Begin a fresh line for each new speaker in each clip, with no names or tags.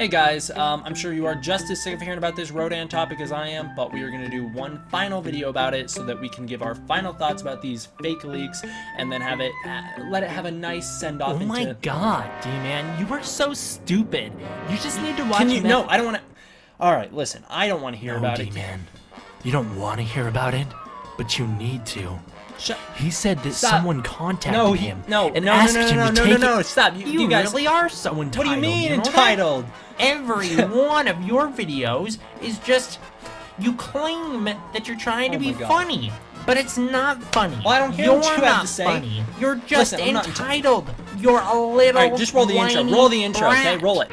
Hey guys, I'm sure you are just as sick of hearing about this Rodan topic as I am, but we are going to do one final video about it so that we can give our final thoughts about these fake leaks and then have it, let it have a nice send-off
Oh my god, D-Man, you are so stupid. You just need to watch
No, I don't want to... Alright, listen, I don't want to hear about it.
D-Man, you don't want to hear about it, but you need to. He said that
Stop.
someone contacted him and asked him to take it.
No, stop. You guys
really are so entitled.
What do you mean
know
entitled?
Every one of your videos is just, you claim that you're trying to be funny, but it's not funny.
Well, I don't care what you have to say.
Funny. You're just
Listen,
entitled. You're a little
Alright, just roll the intro. Roll the intro, okay? Roll it.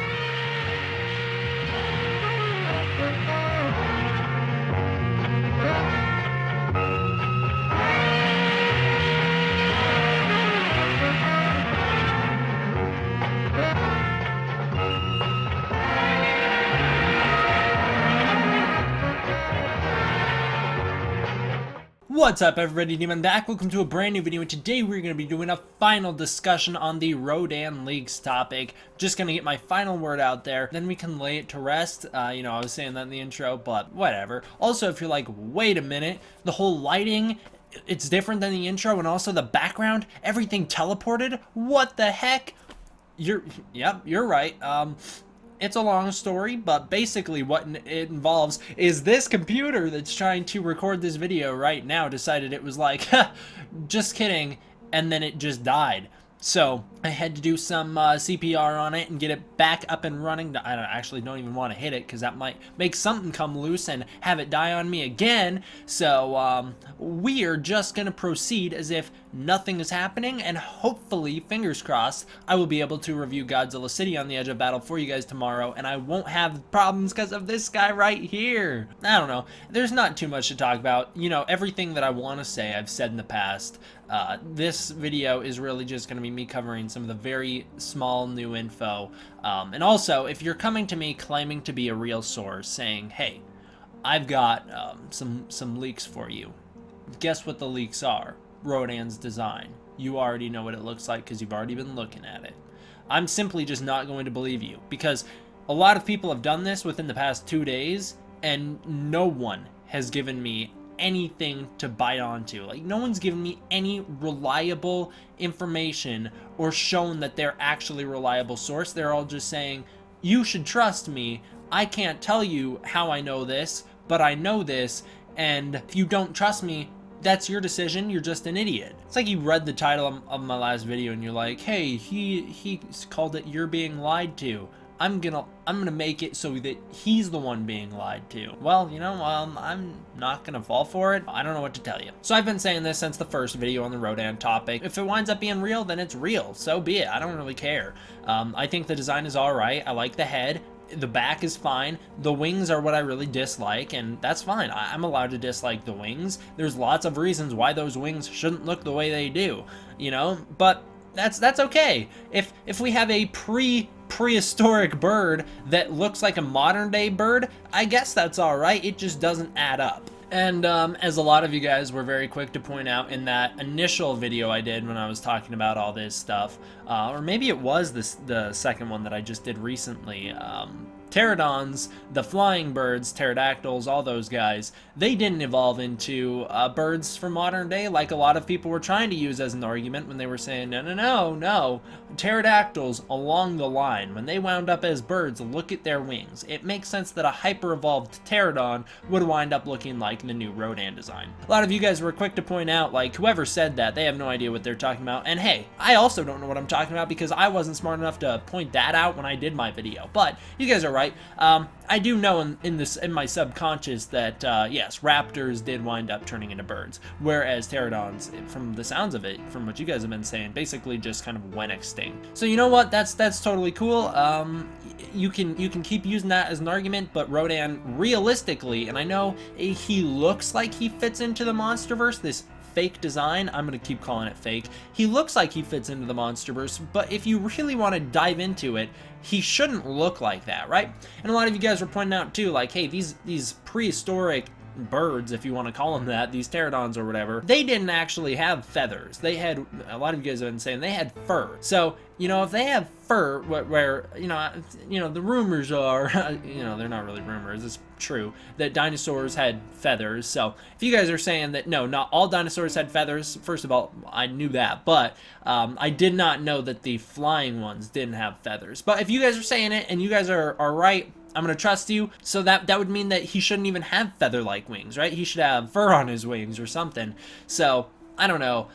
What's up everybody, Demon back. Welcome to a brand new video, and today we're going to be doing a final discussion on the Rodan leaks topic. Just going to get my final word out there, then we can lay it to rest. You know, I was saying that in the intro, but whatever. Also, if you're like, wait a minute, the whole lighting, it's different than the intro, and also the background, everything teleported? What the heck? Yep, you're right. It's a long story, but basically what it involves is this computer that's trying to record this video right now decided it was like, just kidding, and then it just died. So I had to do some CPR on it and get it back up and running. I actually don't even want to hit it because that might make something come loose and have it die on me again. So we are just going to proceed as if nothing is happening, and hopefully, fingers crossed, I will be able to review Godzilla City on the Edge of Battle for you guys tomorrow, and I won't have problems because of this guy right here. I don't know. There's not too much to talk about. You know, everything that I want to say I've said in the past. This video is really just going to be me covering some of the very small new info. And also, if you're coming to me claiming to be a real source, saying, hey, I've got some leaks for you. Guess what the leaks are? Rodan's design. You already know what it looks like because you've already been looking at it. I'm simply just not going to believe you because a lot of people have done this within the past 2 days and no one has given me anything to bite onto. Like, no one's given me any reliable information or shown that they're actually a reliable source. They're all just saying, you should trust me. I can't tell you how I know this, but I know this, and if you don't trust me, that's your decision. You're just an idiot. It's like you read the title of my last video and you're like, hey, he called it "You're Being Lied To." I'm gonna make it so that he's the one being lied to. Well, you know, I'm not gonna fall for it. I don't know what to tell you. So I've been saying this since the first video on the Rodan topic. If it winds up being real, then it's real. So be it. I don't really care. I think the design is all right. I like the head. The back is fine. The wings are what I really dislike, and that's fine. I'm allowed to dislike the wings. There's lots of reasons why those wings shouldn't look the way they do, you know, but that's okay. If we have a prehistoric bird that looks like a modern day bird, I guess that's all right. It just doesn't add up. And as a lot of you guys were very quick to point out in that initial video I did when I was talking about all this stuff, or maybe it was the second one that I just did recently, pterodons, the flying birds, pterodactyls, all those guys, they didn't evolve into birds from modern day like a lot of people were trying to use as an argument when they were saying, no, pterodactyls along the line, when they wound up as birds, look at their wings. It makes sense that a hyper-evolved pterodon would wind up looking like the new Rodan design. A lot of you guys were quick to point out, like, whoever said that, they have no idea what they're talking about, and hey, I also don't know what I'm talking about because I wasn't smart enough to point that out when I did my video, but you guys are right. I do know in my subconscious that yes, raptors did wind up turning into birds, whereas pterodons, from the sounds of it, from what you guys have been saying, basically just kind of went extinct. So you know what? That's totally cool. You can keep using that as an argument, but Rodan, realistically, and I know he looks like he fits into the MonsterVerse, this fake design, I'm gonna keep calling it fake. He looks like he fits into the MonsterVerse, but if you really want to dive into it, he shouldn't look like that, right? And a lot of you guys were pointing out too, like, hey, these prehistoric birds, if you want to call them that, these pterodons or whatever, they didn't actually have feathers. They had, a lot of you guys have been saying, they had fur. So, you know, if they have fur, where you know, the rumors are, you know, they're not really rumors, it's true, that dinosaurs had feathers. So if you guys are saying that, no, not all dinosaurs had feathers, first of all, I knew that, but I did not know that the flying ones didn't have feathers. But if you guys are saying it, and you guys are right, I'm gonna trust you. So that would mean that he shouldn't even have feather-like wings, right? He should have fur on his wings or something. So, I don't know.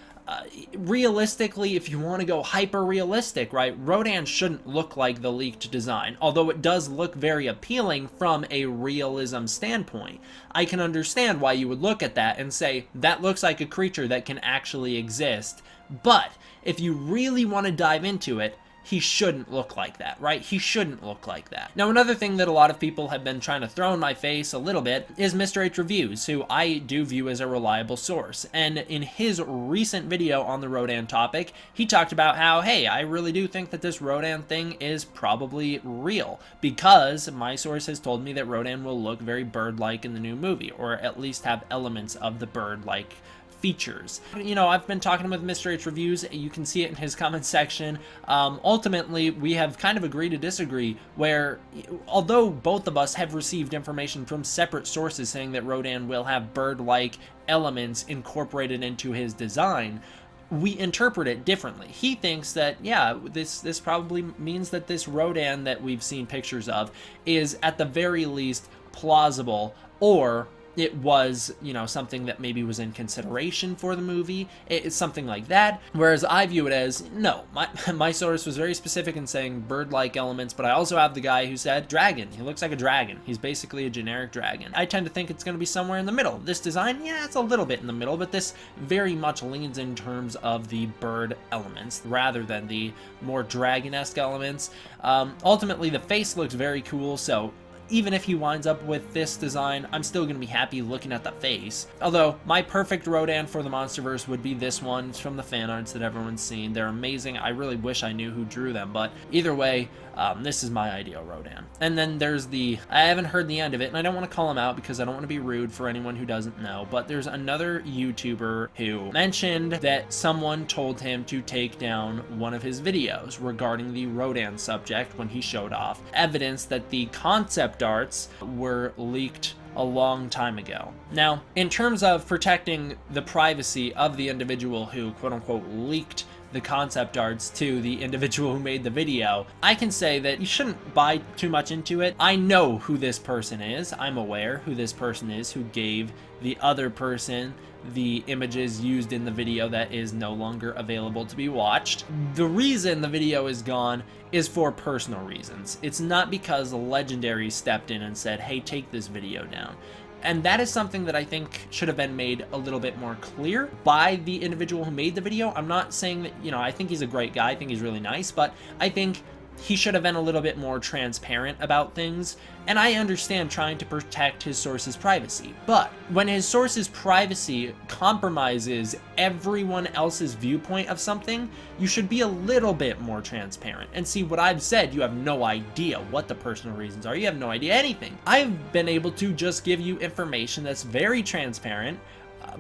Realistically, if you want to go hyper realistic, right, Rodan shouldn't look like the leaked design, although it does look very appealing from a realism standpoint. I can understand why you would look at that and say that looks like a creature that can actually exist, but if you really want to dive into it, he shouldn't look like that, right? He shouldn't look like that. Now, another thing that a lot of people have been trying to throw in my face a little bit is Mr. H Reviews, who I do view as a reliable source. And in his recent video on the Rodan topic, he talked about how, hey, I really do think that this Rodan thing is probably real, because my source has told me that Rodan will look very bird-like in the new movie, or at least have elements of the bird-like features. You know, I've been talking with Mr. H Reviews. You can see it in his comment section. Ultimately, we have kind of agreed to disagree, where although both of us have received information from separate sources saying that Rodan will have bird-like elements incorporated into his design, we interpret it differently. He thinks that, yeah, this probably means that this Rodan that we've seen pictures of is at the very least plausible, or it was, you know, something that maybe was in consideration for the movie. It's something like that. Whereas I view it as, no, my source was very specific in saying bird-like elements, but I also have the guy who said dragon. He looks like a dragon. He's basically a generic dragon. I tend to think it's going to be somewhere in the middle. This design, yeah, it's a little bit in the middle, but this very much leans in terms of the bird elements rather than the more dragon-esque elements. Ultimately, the face looks very cool, so even if he winds up with this design, I'm still going to be happy looking at the face. Although, my perfect Rodan for the Monsterverse would be this one. It's from the fan arts that everyone's seen. They're amazing. I really wish I knew who drew them, but either way, this is my ideal Rodan. And then there's I haven't heard the end of it, and I don't want to call him out because I don't want to be rude for anyone who doesn't know, but there's another YouTuber who mentioned that someone told him to take down one of his videos regarding the Rodan subject when he showed off evidence that the concept arts were leaked a long time ago. Now, in terms of protecting the privacy of the individual who quote-unquote leaked the concept arts to the individual who made the video, I can say that you shouldn't buy too much into it. I know who this person is. I'm aware who this person is who gave the other person the images used in the video that is no longer available to be watched. The reason the video is gone is for personal reasons. It's not because Legendary stepped in and said, hey, take this video down. And that is something that I think should have been made a little bit more clear by the individual who made the video. I'm not saying that, you know, I think he's a great guy, I think he's really nice, but I think he should have been a little bit more transparent about things. And I understand trying to protect his source's privacy, but when his source's privacy compromises everyone else's viewpoint of something, you should be a little bit more transparent. And see, what I've said, you have no idea what the personal reasons are. You have no idea anything. I've been able to just give you information that's very transparent,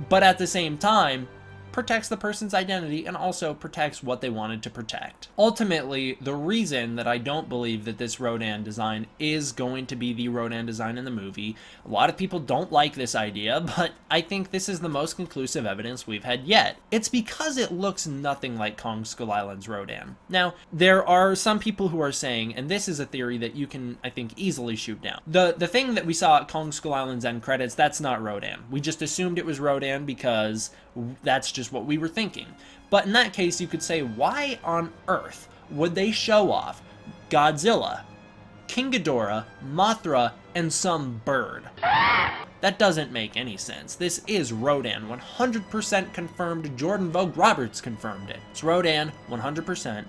but at the same time, protects the person's identity and also protects what they wanted to protect. Ultimately, the reason that I don't believe that this Rodan design is going to be the Rodan design in the movie, a lot of people don't like this idea, but I think this is the most conclusive evidence we've had yet. It's because it looks nothing like Kong Skull Island's Rodan. Now, there are some people who are saying, and this is a theory that you can, I think, easily shoot down. The thing that we saw at Kong Skull Island's end credits, that's not Rodan. We just assumed it was Rodan because that's just what we were thinking. But in that case, you could say, why on earth would they show off Godzilla, King Ghidorah, Mothra, and some bird? That doesn't make any sense. This is Rodan, 100% confirmed. Jordan Vogue Roberts confirmed it. It's Rodan, 100%.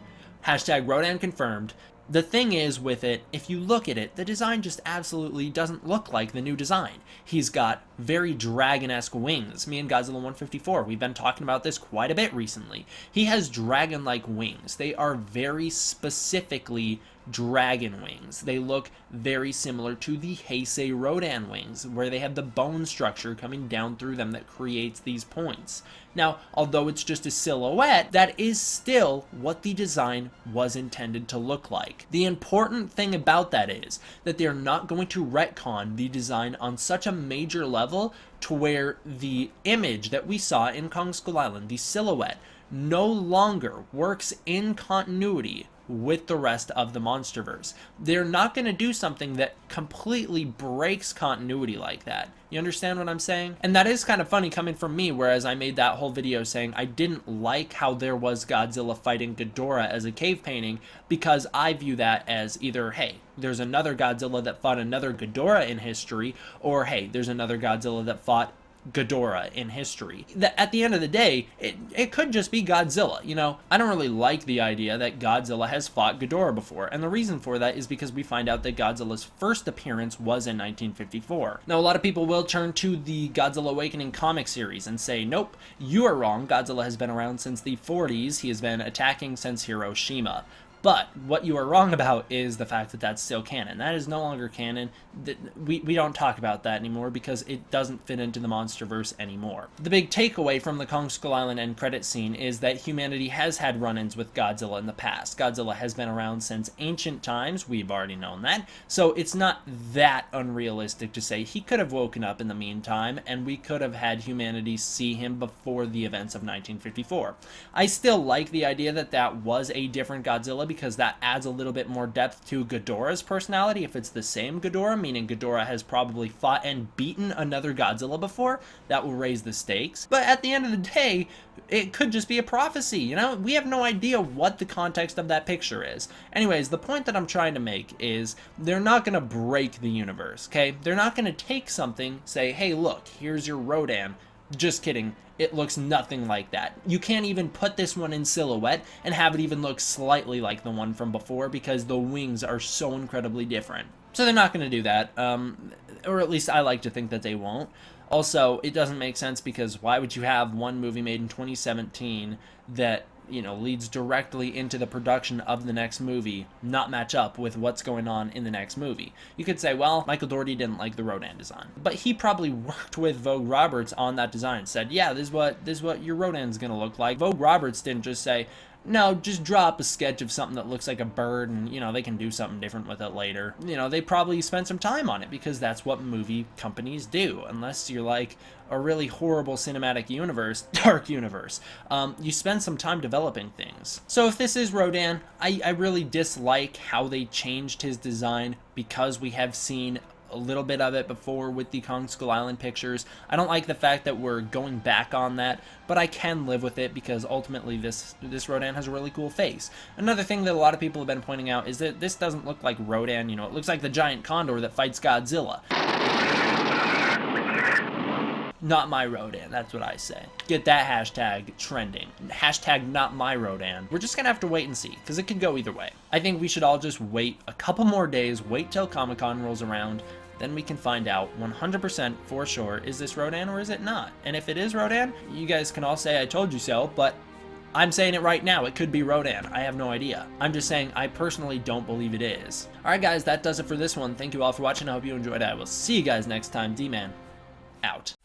Hashtag Rodan confirmed. The thing is with it, if you look at it, the design just absolutely doesn't look like the new design. He's got very dragon-esque wings. Me and Godzilla 154, we've been talking about this quite a bit recently. He has dragon-like wings. They are very specifically dragon wings. They look very similar to the Heisei Rodan wings, where they have the bone structure coming down through them that creates these points. Now, although it's just a silhouette, that is still what the design was intended to look like. The important thing about that is that they're not going to retcon the design on such a major level to where the image that we saw in Kong Skull Island, the silhouette, no longer works in continuity with the rest of the Monsterverse. They're not going to do something that completely breaks continuity like that. You understand what I'm saying? And that is kind of funny coming from me, whereas I made that whole video saying I didn't like how there was Godzilla fighting Ghidorah as a cave painting, because I view that as either, hey, there's another Godzilla that fought another Ghidorah in history, or hey, there's another Godzilla that fought Ghidorah in history. At the end of the day, it could just be Godzilla. You know, I don't really like the idea that Godzilla has fought Ghidorah before, and the reason for that is because we find out that Godzilla's first appearance was in 1954. Now, a lot of people will turn to the Godzilla Awakening comic series and say, nope, you are wrong. Godzilla has been around since the 40s. He has been attacking since Hiroshima. But what you are wrong about is the fact that that's still canon. That is no longer canon. We don't talk about that anymore because it doesn't fit into the Monsterverse anymore. The big takeaway from the Kong Skull Island end credit scene is that humanity has had run-ins with Godzilla in the past. Godzilla has been around since ancient times. We've already known that. So it's not that unrealistic to say he could have woken up in the meantime and we could have had humanity see him before the events of 1954. I still like the idea that that was a different Godzilla, because that adds a little bit more depth to Ghidorah's personality. If it's the same Ghidorah, meaning Ghidorah has probably fought and beaten another Godzilla before, that will raise the stakes. But at the end of the day, it could just be a prophecy, you know? We have no idea what the context of that picture is. Anyways, the point that I'm trying to make is they're not going to break the universe, okay? They're not going to take something, say, hey, look, here's your Rodan. Just kidding. It looks nothing like that. You can't even put this one in silhouette and have it even look slightly like the one from before because the wings are so incredibly different. So they're not going to do that, or at least I like to think that they won't. Also, it doesn't make sense because why would you have one movie made in 2017 that, you know, leads directly into the production of the next movie not match up with what's going on in the next movie? You could say, well, Michael Dougherty didn't like the Rodan design, but he probably worked with Vogue Roberts on that design, said, yeah, this is what your Rodan's gonna look like. Vogue Roberts didn't just say, no, just drop a sketch of something that looks like a bird and, you know, they can do something different with it later. You know, they probably spent some time on it because that's what movie companies do. Unless you're like a really horrible cinematic universe, dark universe, you spend some time developing things. So if this is Rodan, I really dislike how they changed his design because we have seen a little bit of it before with the Kong Skull Island pictures. I don't like the fact that we're going back on that, but I can live with it because ultimately this Rodan has a really cool face. Another thing that a lot of people have been pointing out is that this doesn't look like Rodan, you know, it looks like the giant condor that fights Godzilla. Not my Rodan, that's what I say. Get that hashtag trending. Hashtag not my Rodan. We're just gonna have to wait and see, because it could go either way. I think we should all just wait a couple more days, wait till Comic-Con rolls around, then we can find out 100% for sure, is this Rodan or is it not? And if it is Rodan, you guys can all say I told you so, but I'm saying it right now, it could be Rodan. I have no idea. I'm just saying I personally don't believe it is. Alright guys, that does it for this one. Thank you all for watching. I hope you enjoyed it. I will see you guys next time. D-Man, out.